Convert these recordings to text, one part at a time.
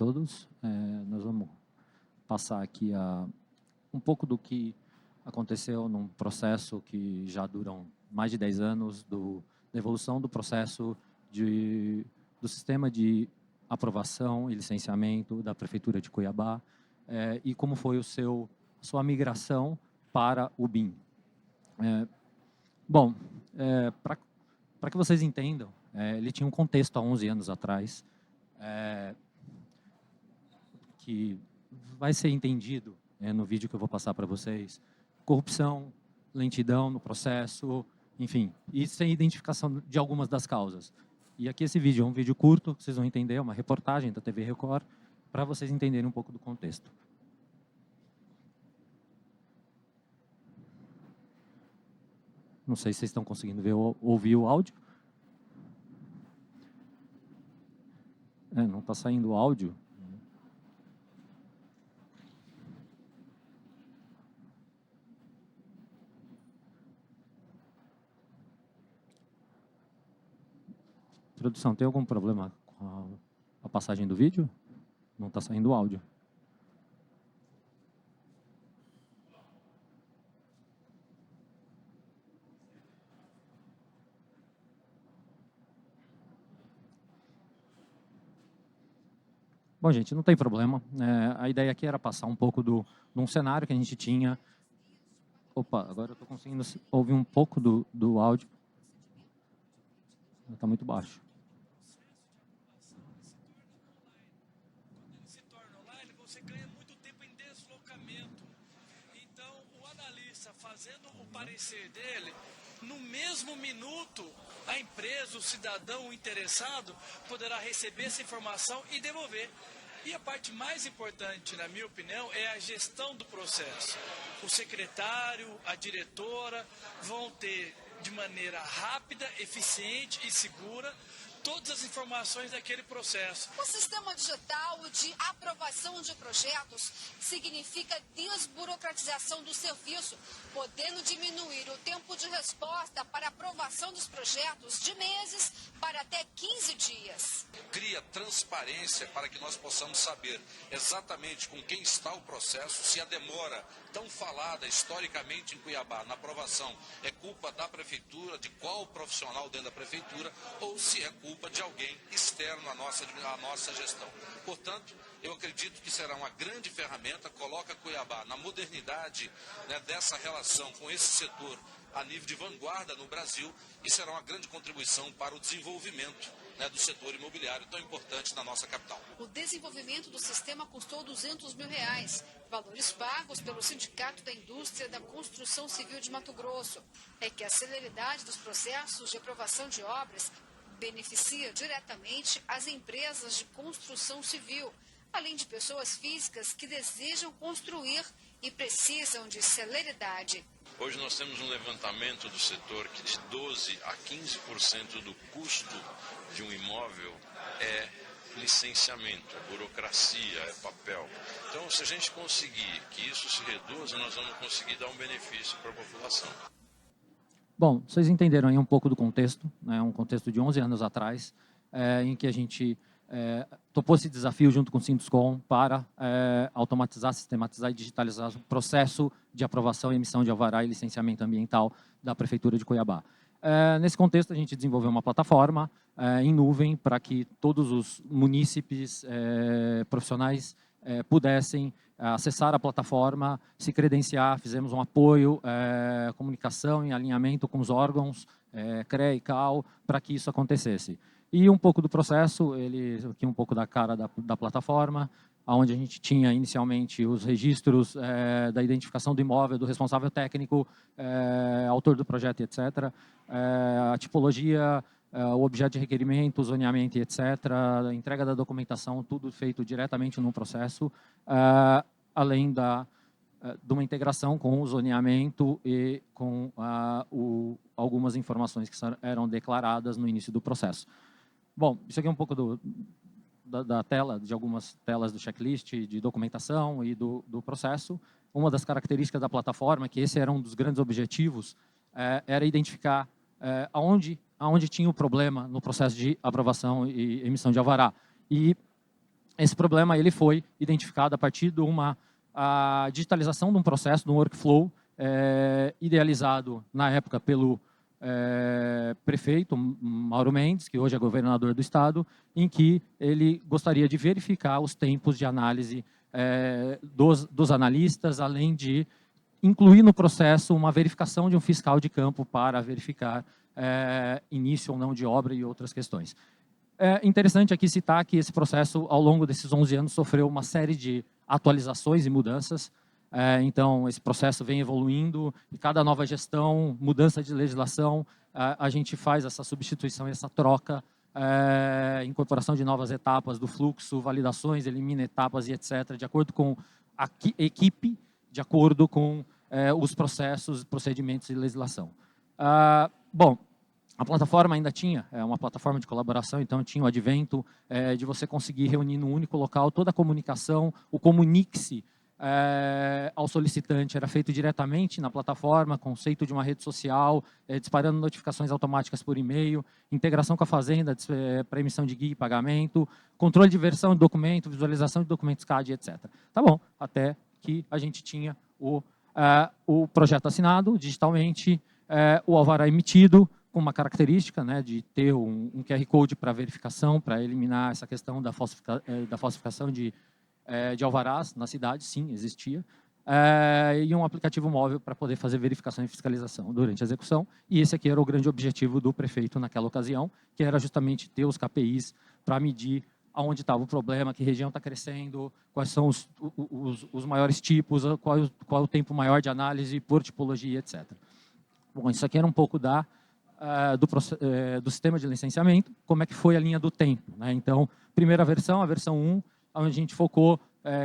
todos. Nós vamos passar aqui um pouco do que aconteceu num processo que já duram mais de 10 anos, da evolução do processo do sistema de aprovação e licenciamento da Prefeitura de Cuiabá, e como foi sua migração para o BIM. Bom, para que vocês entendam, ele tinha um contexto há 11 anos atrás, que vai ser entendido no vídeo que eu vou passar para vocês. Corrupção, lentidão no processo, enfim, e sem identificação de algumas das causas. E aqui esse vídeo é um vídeo curto, vocês vão entender, é uma reportagem da TV Record, para vocês entenderem um pouco do contexto. Não sei se vocês estão conseguindo ver ou ouvir o áudio. Não está saindo o áudio. Produção, tem algum problema com a passagem do vídeo? Não está saindo o áudio. Bom, gente, não tem problema. A ideia aqui era passar um pouco de um cenário que a gente tinha. Opa, agora eu estou conseguindo ouvir um pouco do áudio. Está muito baixo. Se torna online, você ganha muito tempo em deslocamento. Então, o analista fazendo o parecer dele, no mesmo minuto, a empresa, o cidadão, o interessado, poderá receber essa informação e devolver. E a parte mais importante, na minha opinião, é a gestão do processo. O secretário, a diretora vão ter, de maneira rápida, eficiente e segura, todas as informações daquele processo. O sistema digital de aprovação de projetos significa desburocratização do serviço, podendo diminuir o tempo de resposta para aprovação dos projetos de meses para até 15 dias. Cria transparência para que nós possamos saber exatamente com quem está o processo, se a demora tão falada historicamente em Cuiabá na aprovação é culpa da prefeitura, de qual profissional dentro da prefeitura, ou se é culpa de alguém externo à nossa gestão. Portanto, eu acredito que será uma grande ferramenta, coloca Cuiabá na modernidade, né, dessa relação com esse setor a nível de vanguarda no Brasil, e será uma grande contribuição para o desenvolvimento, né, do setor imobiliário tão importante na nossa capital. O desenvolvimento do sistema custou R$200 mil, valores pagos pelo Sindicato da Indústria da Construção Civil de Mato Grosso. É que a celeridade dos processos de aprovação de obras beneficia diretamente as empresas de construção civil, além de pessoas físicas que desejam construir e precisam de celeridade. Hoje nós temos um levantamento do setor que de 12% a 15% do custo de um imóvel é licenciamento, é burocracia, é papel. Então, se a gente conseguir que isso se reduza, nós vamos conseguir dar um benefício para a população. Bom, vocês entenderam aí um pouco do contexto, né, um contexto de 11 anos atrás, em que a gente topou esse desafio junto com o Sinduscom para automatizar, sistematizar e digitalizar o processo de aprovação e emissão de alvará e licenciamento ambiental da Prefeitura de Cuiabá. Nesse contexto, a gente desenvolveu uma plataforma em nuvem para que todos os munícipes profissionais pudessem acessar a plataforma, se credenciar, fizemos um apoio, comunicação em alinhamento com os órgãos, CREA e CAL, para que isso acontecesse. E um pouco do processo, aqui um pouco da cara da plataforma, onde a gente tinha inicialmente os registros da identificação do imóvel, do responsável técnico, autor do projeto, etc., a tipologia, o objeto de requerimento, o zoneamento, etc., a entrega da documentação, tudo feito diretamente num processo, além de uma integração com o zoneamento e com algumas informações que eram declaradas no início do processo. Bom, isso aqui é um pouco da tela, de algumas telas do checklist, de documentação e do processo. Uma das características da plataforma, que esse era um dos grandes objetivos, era identificar aonde tinha o problema no processo de aprovação e emissão de alvará. E esse problema ele foi identificado a partir de a digitalização de um processo, de um workflow, idealizado na época pelo prefeito Mauro Mendes, que hoje é governador do estado, em que ele gostaria de verificar os tempos de análise dos analistas, além de incluir no processo uma verificação de um fiscal de campo para verificar início ou não de obra e outras questões. É interessante aqui citar que esse processo, ao longo desses 11 anos, sofreu uma série de atualizações e mudanças. Então, esse processo vem evoluindo, e cada nova gestão, mudança de legislação, a gente faz essa substituição, essa troca, incorporação de novas etapas do fluxo, validações, elimina etapas e etc., de acordo com a equipe, de acordo com os processos, procedimentos e legislação. Bom, a plataforma ainda tinha uma plataforma de colaboração, então tinha o advento de você conseguir reunir num único local toda a comunicação, o comunique-se ao solicitante era feito diretamente na plataforma, conceito de uma rede social, disparando notificações automáticas por e-mail, integração com a Fazenda para emissão de guia e pagamento, controle de versão de documento, visualização de documentos CAD, etc. Tá bom, até que a gente tinha o projeto assinado digitalmente, o alvará emitido, com uma característica, né, de ter um QR Code para verificação, para eliminar essa questão da falsificação de alvarás na cidade, sim, existia, e um aplicativo móvel para poder fazer verificação e fiscalização durante a execução. E esse aqui era o grande objetivo do prefeito naquela ocasião, que era justamente ter os KPIs para medir aonde estava o problema, que região está crescendo, quais são os maiores tipos, qual é o tempo maior de análise por tipologia, etc. Bom, isso aqui era um pouco do sistema de licenciamento, como é que foi a linha do tempo, né? Então, primeira versão, a versão 1, onde a gente focou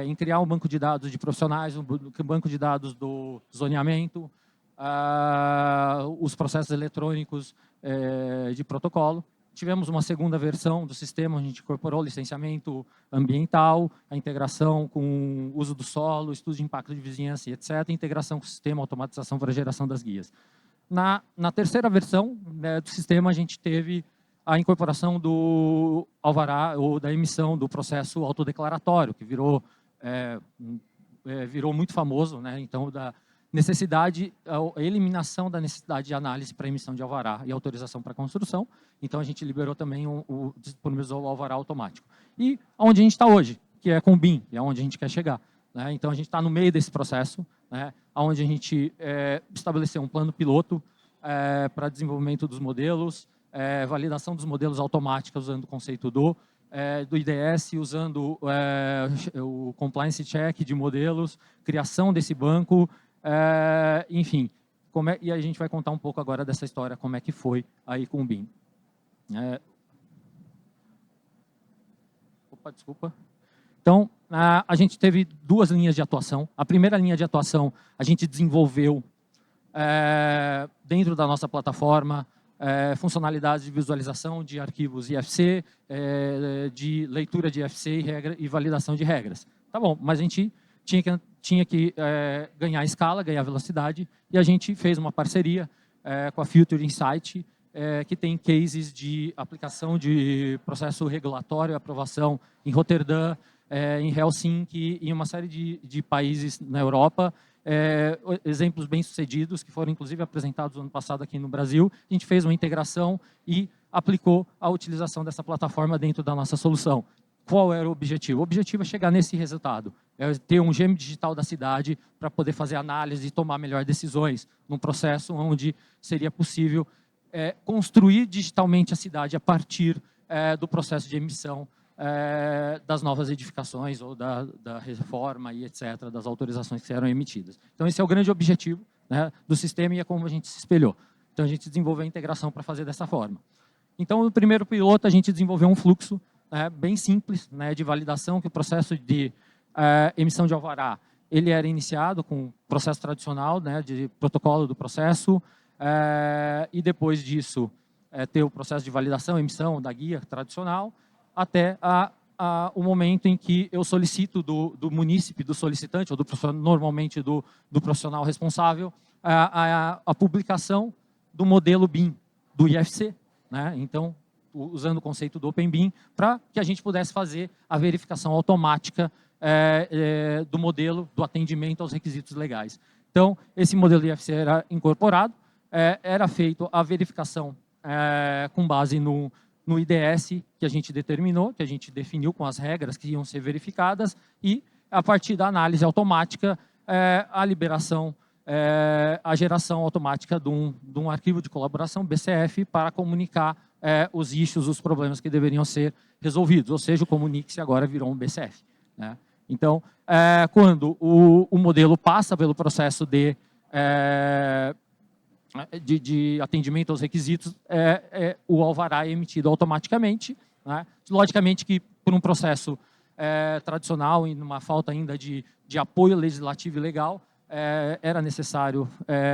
em criar um banco de dados de profissionais, um banco de dados do zoneamento, os processos eletrônicos de protocolo. Tivemos uma segunda versão do sistema, onde a gente incorporou o licenciamento ambiental, a integração com o uso do solo, estudo de impacto de vizinhança, etc., integração com o sistema, automatização para a geração das guias. Na terceira versão do sistema, a gente teve a incorporação do alvará ou da emissão do processo autodeclaratório, que virou muito famoso, né? Então, da necessidade, a eliminação da necessidade de análise para emissão de alvará e autorização para construção. Então, a gente liberou também disponibilizou o alvará automático. E onde a gente está hoje, que é com o BIM, é onde a gente quer chegar, né? Então, a gente está no meio desse processo, né, onde a gente estabeleceu um plano piloto para desenvolvimento dos modelos, validação dos modelos automática usando o conceito do IDS, usando o compliance check de modelos, criação desse banco, enfim. E a gente vai contar um pouco agora dessa história, como é que foi aí com o BIM. Opa, desculpa. Então, a gente teve duas linhas de atuação. A primeira linha de atuação a gente desenvolveu dentro da nossa plataforma funcionalidades de visualização de arquivos IFC, de leitura de IFC e validação de regras. Tá bom, mas a gente tinha que ganhar escala, ganhar velocidade, e a gente fez uma parceria com a Future Insight, que tem cases de aplicação de processo regulatório e aprovação em Roterdã, em Helsinki e em uma série de países na Europa, exemplos bem-sucedidos que foram inclusive apresentados no ano passado aqui no Brasil. A gente fez uma integração e aplicou a utilização dessa plataforma dentro da nossa solução. Qual era o objetivo? O objetivo é chegar nesse resultado, é ter um gêmeo digital da cidade para poder fazer análise e tomar melhores decisões num processo onde seria possível construir digitalmente a cidade a partir do processo de emissão das novas edificações ou da reforma e etc., das autorizações que serão emitidas. Então, esse é o grande objetivo, né, do sistema e é como a gente se espelhou. Então, a gente desenvolveu a integração para fazer dessa forma. Então, no primeiro piloto, a gente desenvolveu um fluxo bem simples, né, de validação, que o processo de emissão de alvará ele era iniciado com o processo tradicional, né, de protocolo do processo, e depois disso ter o processo de validação, emissão da guia tradicional, até o momento em que eu solicito do munícipe, do solicitante, ou normalmente do profissional responsável, a publicação do modelo BIM, do IFC. Né? Então, usando o conceito do OpenBIM, para que a gente pudesse fazer a verificação automática do modelo do atendimento aos requisitos legais. Então, esse modelo IFC era incorporado, era feito a verificação com base no IDS que a gente determinou, que a gente definiu com as regras que iam ser verificadas, e a partir da análise automática, a liberação, a geração automática de um arquivo de colaboração, BCF, para comunicar os issues, os problemas que deveriam ser resolvidos, ou seja, o Comunique-se agora virou um BCF, né? Então, quando o modelo passa pelo processo de atendimento aos requisitos, o alvará é emitido automaticamente, né? Logicamente que por um processo tradicional e numa falta ainda de apoio legislativo e legal, era necessário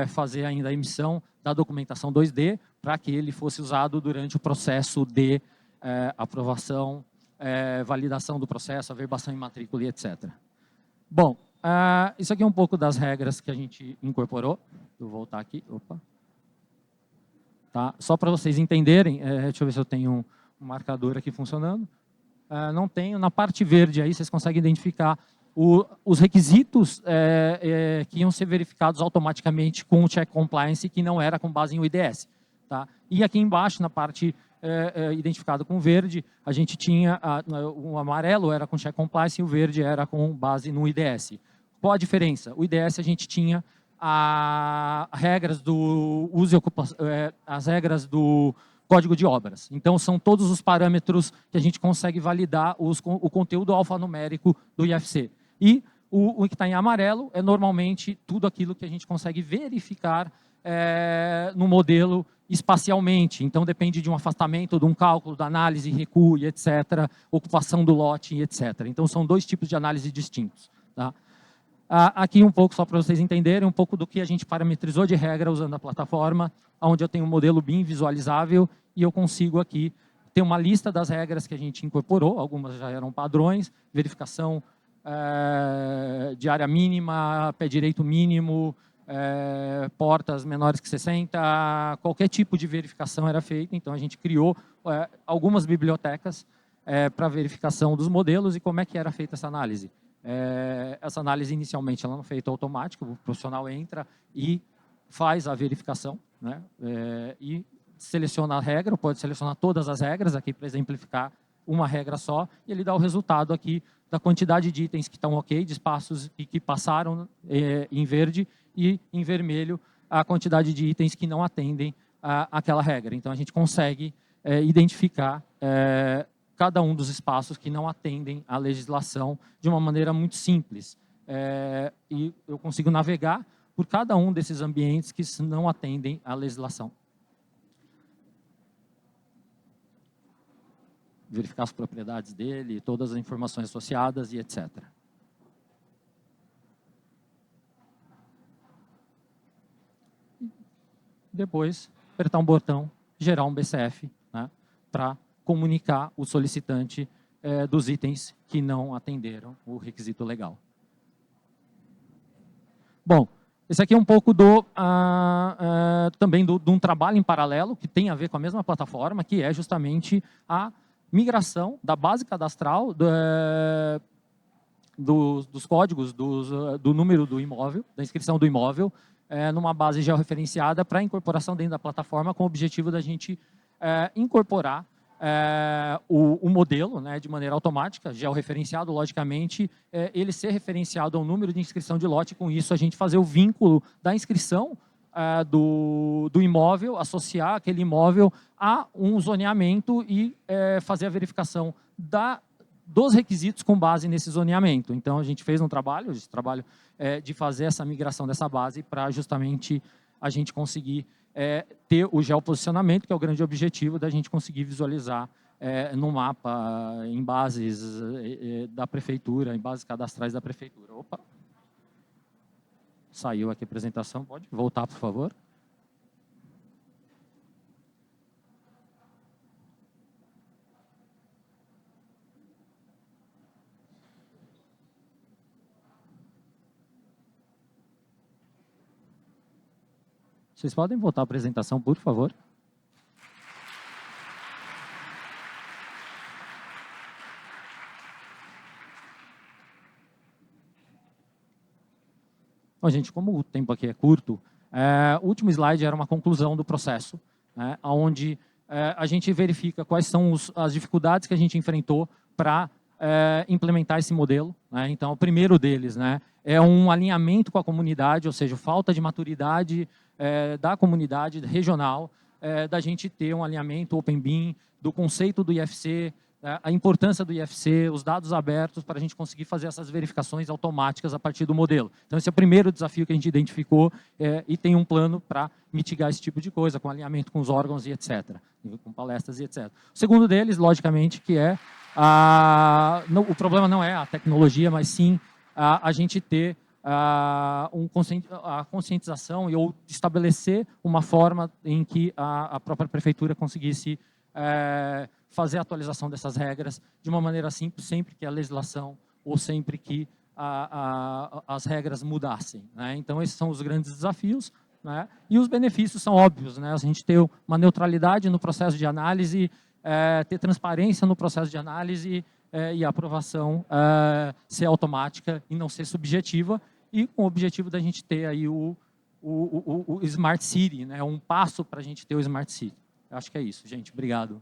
fazer ainda a emissão da documentação 2D para que ele fosse usado durante o processo de aprovação, validação do processo, averbação em matrícula e etc. Bom, isso aqui é um pouco das regras que a gente incorporou. Eu vou voltar aqui. Opa. Tá? Só para vocês entenderem, deixa eu ver se eu tenho um marcador aqui funcionando. Não tenho. Na parte verde aí vocês conseguem identificar os requisitos que iam ser verificados automaticamente com o Check Compliance, que não era com base em UIDS. Tá? E aqui embaixo, na parte identificada com verde, a gente tinha o amarelo era com Check Compliance e o verde era com base no IDS. Qual a diferença? O IDS a gente tinha regras do uso e ocupação, as regras do Código de Obras. Então, são todos os parâmetros que a gente consegue validar o conteúdo alfanumérico do IFC. E o que está em amarelo é normalmente tudo aquilo que a gente consegue verificar no modelo espacialmente. Então, depende de um afastamento, de um cálculo, da análise, recuo, e etc., ocupação do lote, e etc. Então, são dois tipos de análise distintos. Tá? Aqui um pouco, só para vocês entenderem, um pouco do que a gente parametrizou de regra usando a plataforma, onde eu tenho um modelo BIM visualizável e eu consigo aqui ter uma lista das regras que a gente incorporou, algumas já eram padrões, verificação de área mínima, pé direito mínimo, portas menores que 60, qualquer tipo de verificação era feita, então a gente criou algumas bibliotecas para verificação dos modelos. E como é que era feita essa análise? Essa análise inicialmente ela não é feita automática, o profissional entra e faz a verificação, né? E seleciona a regra, pode selecionar todas as regras, aqui para exemplificar uma regra só, e ele dá o resultado aqui da quantidade de itens que estão ok, de espaços que passaram em verde, e em vermelho a quantidade de itens que não atendem àquela regra. Então, a gente consegue identificar cada um dos espaços que não atendem à legislação de uma maneira muito simples. E eu consigo navegar por cada um desses ambientes que não atendem à legislação. Verificar as propriedades dele, todas as informações associadas e etc. Depois, apertar um botão, gerar um BCF, né, para comunicar o solicitante dos itens que não atenderam o requisito legal. Bom, esse aqui é um pouco também de um trabalho em paralelo, que tem a ver com a mesma plataforma, que é justamente a migração da base cadastral dos códigos do número do imóvel, da inscrição do imóvel, numa base georreferenciada para incorporação dentro da plataforma, com o objetivo da gente incorporar o modelo, né, de maneira automática, georreferenciado, logicamente, ele ser referenciado ao número de inscrição de lote, com isso a gente fazer o vínculo da inscrição do imóvel, associar aquele imóvel a um zoneamento e fazer a verificação dos requisitos com base nesse zoneamento. Então, a gente fez um trabalho, de fazer essa migração dessa base para justamente a gente conseguir ter o geoposicionamento, que é o grande objetivo da gente conseguir visualizar no mapa, em bases da prefeitura, em bases cadastrais da prefeitura. Opa! Saiu aqui a apresentação, pode voltar, por favor. Vocês podem voltar à apresentação, por favor? Bom, gente, como o tempo aqui é curto, o último slide era uma conclusão do processo, né, onde a gente verifica quais são as dificuldades que a gente enfrentou para implementar esse modelo, né? Então, o primeiro deles, né, é um alinhamento com a comunidade, ou seja, falta de maturidade da comunidade regional, da gente ter um alinhamento Open BIM, do conceito do IFC, a importância do IFC, os dados abertos para a gente conseguir fazer essas verificações automáticas a partir do modelo. Então, esse é o primeiro desafio que a gente identificou e tem um plano para mitigar esse tipo de coisa, com alinhamento com os órgãos e etc., com palestras e etc. O segundo deles, logicamente, que é o problema não é a tecnologia, mas sim a gente ter a conscientização ou estabelecer uma forma em que a própria prefeitura conseguisse fazer a atualização dessas regras de uma maneira simples, sempre que a legislação ou sempre que as regras mudassem, né? Então, esses são os grandes desafios, né? E os benefícios são óbvios, né? A gente ter uma neutralidade no processo de análise, ter transparência no processo de análise e a aprovação ser automática e não ser subjetiva, e com o objetivo da gente ter aí o Smart City, né? Um passo para a gente ter o Smart City. Eu acho que é isso, gente. Obrigado.